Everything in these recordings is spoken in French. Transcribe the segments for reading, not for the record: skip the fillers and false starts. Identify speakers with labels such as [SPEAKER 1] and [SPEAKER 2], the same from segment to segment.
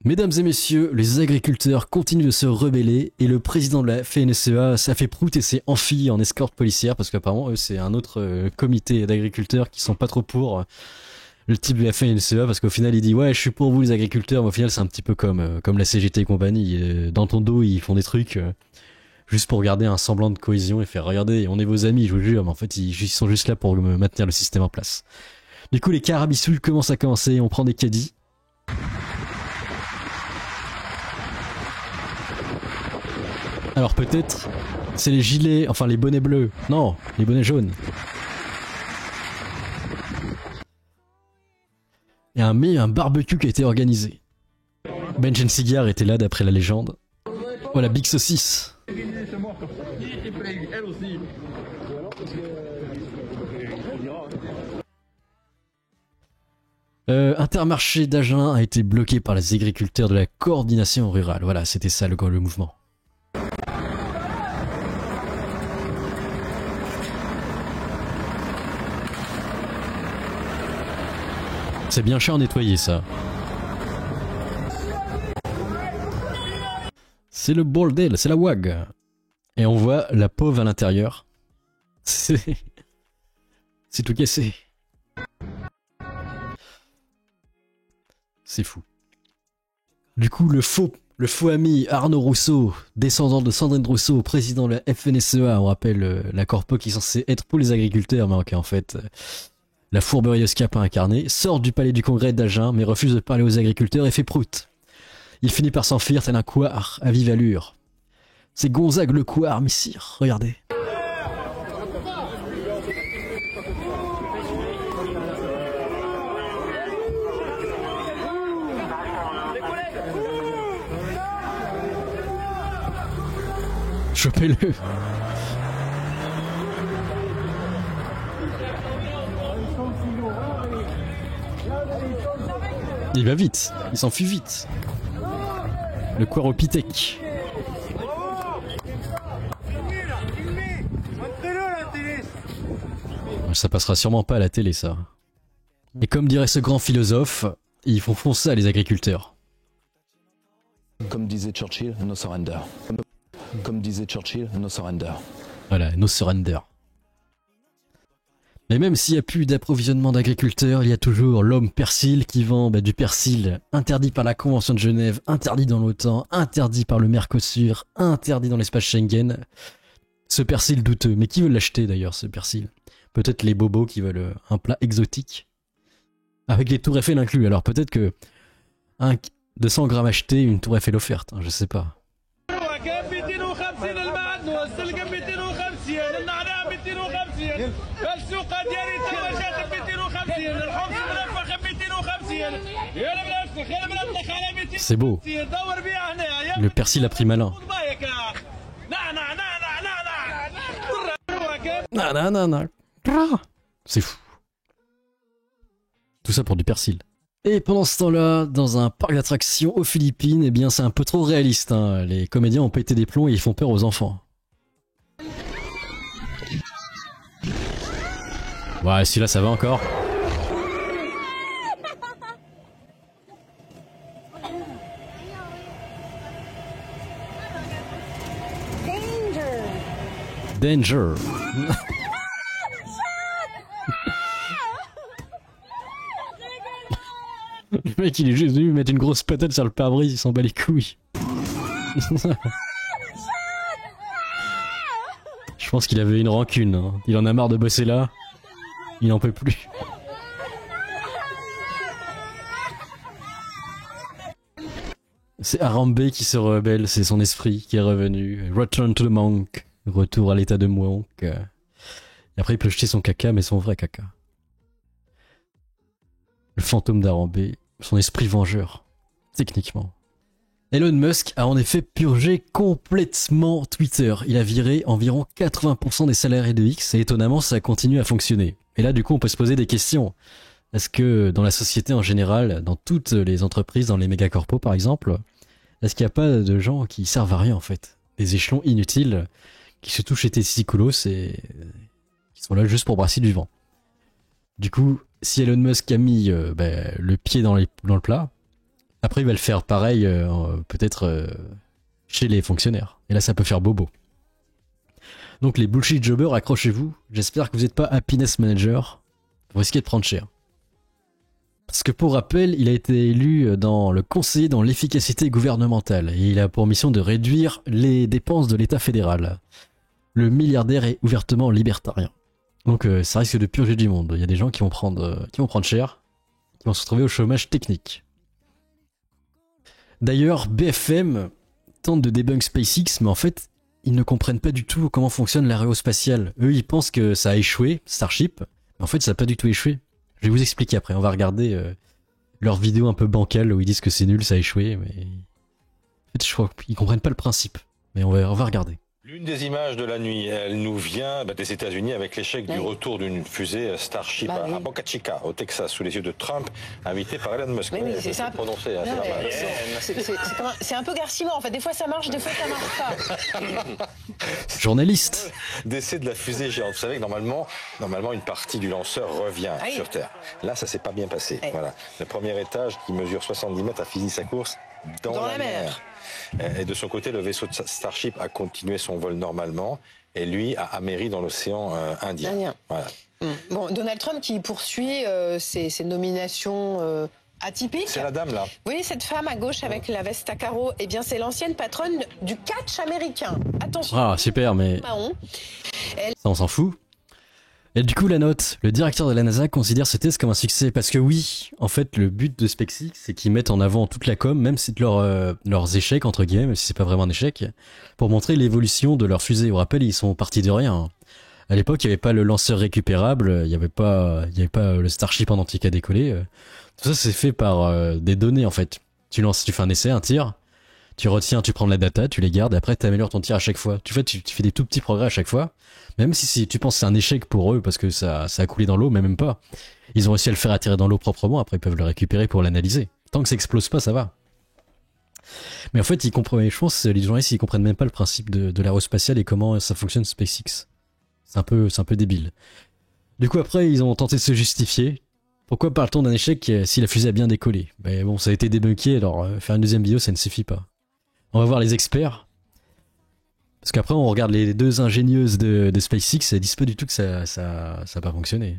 [SPEAKER 1] Mesdames et messieurs, les agriculteurs continuent de se rebeller et le président de la FNSEA ça fait prout et s'est enfui en escorte policière parce qu'apparemment eux c'est un autre comité d'agriculteurs qui sont pas trop pour le type de la FNSEA parce qu'au final il dit ouais je suis pour vous les agriculteurs mais au final c'est un petit peu comme la CGT et compagnie. Dans ton dos ils font des trucs juste pour garder un semblant de cohésion et faire regarder on est vos amis je vous jure mais en fait ils sont juste là pour maintenir le système en place. Du coup les carabissoules commencent à commencer, on prend des caddies. Alors peut-être, c'est les gilets, enfin les bonnets bleus. Non, les bonnets jaunes. Il y a un barbecue qui a été organisé. Benjen Cigar était là d'après la légende. Voilà, Big Saucisse. Intermarché d'Agen a été bloqué par les agriculteurs de la coordination rurale. Voilà, c'était ça le mouvement. C'est bien cher à nettoyer ça. C'est le bordel, c'est la WAG. Et on voit la pauvre à l'intérieur. C'est tout cassé. C'est fou. Du coup, le faux ami Arnaud Rousseau, descendant de Sandrine Rousseau, président de la FNSEA, on rappelle la corpo qui est censée être pour les agriculteurs, mais ok, en fait... La fourberie Escape a incarné, sort du palais du congrès d'Agen mais refuse de parler aux agriculteurs et fait prout. Il finit par s'enfuir tel un couard à vive allure. C'est Gonzague le couard, messire, regardez. Chopez-le. Il va vite, il s'enfuit vite. Le Quaropithèque. Ça passera sûrement pas à la télé ça. Et comme dirait ce grand philosophe, ils font foncer à les agriculteurs.
[SPEAKER 2] Comme disait Churchill, no surrender. Comme disait Churchill, no surrender.
[SPEAKER 1] Voilà, no surrender. Mais même s'il n'y a plus d'approvisionnement d'agriculteurs, il y a toujours l'homme persil qui vend du persil interdit par la Convention de Genève, interdit dans l'OTAN, interdit par le Mercosur, interdit dans l'espace Schengen. Ce persil douteux. Mais qui veut l'acheter d'ailleurs, ce persil? Peut-être les bobos qui veulent un plat exotique. Avec les tours Eiffel inclus. Alors peut-être que 200 grammes achetés, une tour Eiffel offerte. Hein, je sais pas. C'est beau. Le persil a pris malin. C'est fou. Tout ça pour du persil. Et pendant ce temps-là, dans un parc d'attractions aux Philippines, eh bien c'est un peu trop réaliste. Hein. Les comédiens ont pété des plombs et ils font peur aux enfants. Ouais, celui-là ça va encore. Danger. Le mec il est juste venu mettre une grosse patate sur le pare-brise, il s'en bat les couilles. Je pense qu'il avait une rancune. Hein. Il en a marre de bosser là. Il n'en peut plus. C'est Harambe qui se rebelle, c'est son esprit qui est revenu. Return to the monk. Retour à l'état de monk. Et après il peut jeter son caca, mais son vrai caca. Le fantôme d'Harambe, son esprit vengeur. Techniquement. Elon Musk a en effet purgé complètement Twitter. Il a viré environ 80% des salariés de X et étonnamment ça continue à fonctionner. Et là du coup on peut se poser des questions. Est-ce que dans la société en général, dans toutes les entreprises, dans les mégacorpos par exemple, est-ce qu'il n'y a pas de gens qui servent à rien en fait? Des échelons inutiles qui se touchent les testiculos et qui sont là juste pour brasser du vent. Du coup, si Elon Musk a mis le pied dans le plat, Après, il va le faire pareil, peut-être chez les fonctionnaires. Et là, ça peut faire bobo. Donc les bullshit jobbers, accrochez-vous. J'espère que vous n'êtes pas happiness manager. Vous risquez de prendre cher. Parce que pour rappel, il a été élu dans le conseiller dans l'efficacité gouvernementale. Et il a pour mission de réduire les dépenses de l'État fédéral. Le milliardaire est ouvertement libertarien. Donc ça risque de purger du monde. Il y a des gens qui vont prendre cher, qui vont se retrouver au chômage technique. D'ailleurs, BFM tente de débunk SpaceX, mais en fait, ils ne comprennent pas du tout comment fonctionne l'aérospatiale. Eux, ils pensent que ça a échoué, Starship, mais en fait, ça n'a pas du tout échoué. Je vais vous expliquer après. On va regarder leur vidéo un peu bancale où ils disent que c'est nul, ça a échoué, mais en fait, je crois qu'ils comprennent pas le principe. Mais on va regarder.
[SPEAKER 3] L'une des images de la nuit, elle nous vient des États-Unis avec l'échec du retour d'une fusée Starship à Boca Chica, au Texas, sous les yeux de Trump, invité par Elon Musk.
[SPEAKER 4] Oui, c'est ça.
[SPEAKER 3] Prononcé, hein,
[SPEAKER 4] c'est un peu Garcimore, en fait. Des fois ça marche, des fois ça marche pas.
[SPEAKER 1] Journaliste.
[SPEAKER 3] Décès de la fusée géante. Vous savez que normalement, une partie du lanceur revient sur Terre. Là, ça s'est pas bien passé. Voilà. Le premier étage, qui mesure 70 mètres, a fini sa course dans la mer. Et de son côté, le vaisseau de Starship a continué son vol normalement et lui a améri dans l'océan Indien. Voilà.
[SPEAKER 4] Bon, Donald Trump qui poursuit ses nominations atypiques.
[SPEAKER 3] C'est la dame là.
[SPEAKER 4] Vous voyez cette femme à gauche avec la veste à carreaux? Eh bien, c'est l'ancienne patronne du catch américain. Attention.
[SPEAKER 1] Ah, super, mais ça, on s'en fout. Et du coup, la note. Le directeur de la NASA considère ce test comme un succès. Parce que oui, en fait, le but de SpaceX, c'est qu'ils mettent en avant toute la com, même si leurs échecs, entre guillemets, même si c'est pas vraiment un échec, pour montrer l'évolution de leur fusée. Au rappel, ils sont partis de rien. À l'époque, il n'y avait pas le lanceur récupérable, il n'y avait pas le Starship en entier qui a décollé. Tout ça, c'est fait par des données, en fait. Tu fais un essai, un tir, tu retiens, tu prends de la data, tu les gardes, et après, tu améliores ton tir à chaque fois. Tu fais des tout petits progrès à chaque fois. Même si tu penses que c'est un échec pour eux parce que ça a coulé dans l'eau, mais même pas. Ils ont réussi à le faire atterrir dans l'eau proprement, après ils peuvent le récupérer pour l'analyser. Tant que ça explose pas, ça va. Mais en fait, je pense les journalistes, ils comprennent même pas le principe de l'aérospatiale et comment ça fonctionne SpaceX. C'est un peu débile. Du coup, après, ils ont tenté de se justifier. Pourquoi parle-t-on d'un échec si la fusée a bien décollé? Mais bon, ça a été débunké, alors faire une deuxième vidéo, ça ne suffit pas. On va voir les experts. Parce qu'après, on regarde les deux ingénieuses de SpaceX, elles disent pas du tout que ça a pas fonctionné.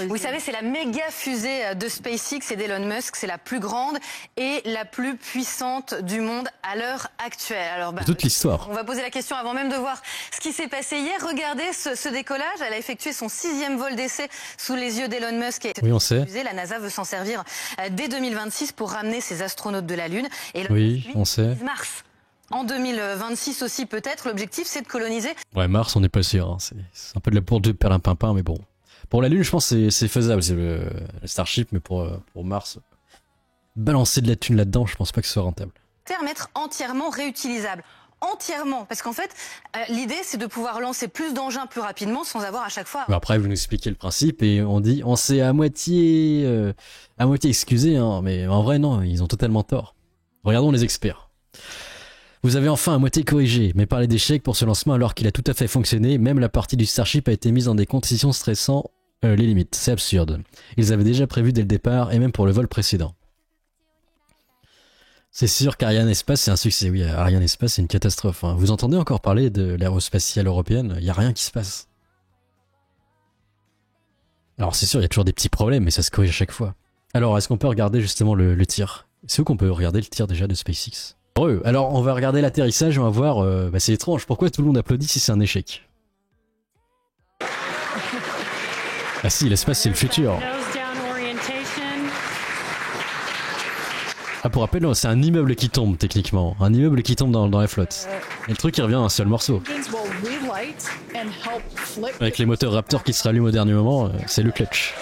[SPEAKER 5] Vous savez, c'est la méga fusée de SpaceX et d'Elon Musk. C'est la plus grande et la plus puissante du monde à l'heure actuelle. Alors,
[SPEAKER 1] toute l'histoire.
[SPEAKER 5] On va poser la question avant même de voir ce qui s'est passé hier. Regardez ce décollage. Elle a effectué son 6e vol d'essai sous les yeux d'Elon Musk. Et
[SPEAKER 1] oui, on sait.
[SPEAKER 5] La NASA veut s'en servir dès 2026 pour ramener ses astronautes de la Lune. Et
[SPEAKER 1] oui, on sait.
[SPEAKER 5] Mars. En 2026 aussi peut-être. L'objectif, c'est de coloniser.
[SPEAKER 1] Ouais, Mars, on n'est pas sûr. Hein. C'est un peu de la poudre de perlimpinpin, mais bon. Pour la Lune, je pense que c'est faisable, c'est le Starship, mais pour Mars, balancer de la thune là-dedans, je pense pas que ce soit rentable.
[SPEAKER 5] Être entièrement réutilisable. Entièrement, parce qu'en fait, l'idée, c'est de pouvoir lancer plus d'engins plus rapidement sans avoir à chaque fois...
[SPEAKER 1] Après, vous nous expliquez le principe et on s'est à moitié excusé, hein, mais en vrai, non, ils ont totalement tort. Regardons les experts. Vous avez enfin à moitié corrigé, mais parlez d'échec pour ce lancement alors qu'il a tout à fait fonctionné, même la partie du Starship a été mise dans des conditions stressant les limites. C'est absurde. Ils avaient déjà prévu dès le départ, et même pour le vol précédent. C'est sûr qu'Ariane Espace, c'est un succès. Oui, Ariane Espace, c'est une catastrophe. Hein. Vous entendez encore parler de l'aérospatiale européenne? Il n'y a rien qui se passe. Alors c'est sûr, il y a toujours des petits problèmes, mais ça se corrige à chaque fois. Alors, est-ce qu'on peut regarder justement le tir? C'est où qu'on peut regarder le tir déjà de SpaceX? Alors, on va regarder l'atterrissage et on va voir... c'est étrange, pourquoi tout le monde applaudit si c'est un échec? Ah si, l'espace c'est le futur. Ah, pour rappel, c'est un immeuble qui tombe, techniquement. Un immeuble qui tombe dans la flotte. Et le truc, il revient à un seul morceau. Avec les moteurs Raptor qui se rallument au dernier moment, c'est le clutch.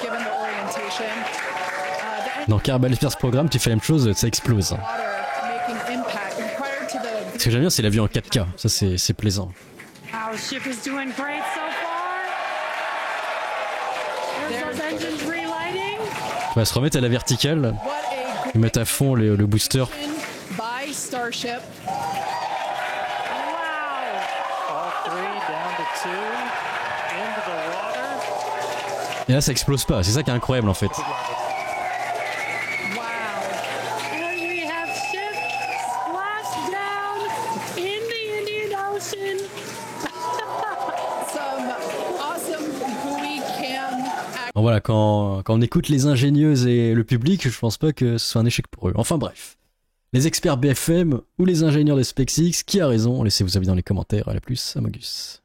[SPEAKER 1] Dans Kerbal Space Program, tu fais la même chose, ça explose. Ce que j'aime bien, c'est la vue en 4K. Ça, c'est plaisant. On va se remettre à la verticale. Ils mettent à fond le booster. Et là, ça explose pas. C'est ça qui est incroyable en fait. Bon, voilà, quand on écoute les ingénieuses et le public, je pense pas que ce soit un échec pour eux. Enfin bref. Les experts BFM ou les ingénieurs de SpaceX, qui a raison? Laissez vos avis dans les commentaires. À la plus, Amogus.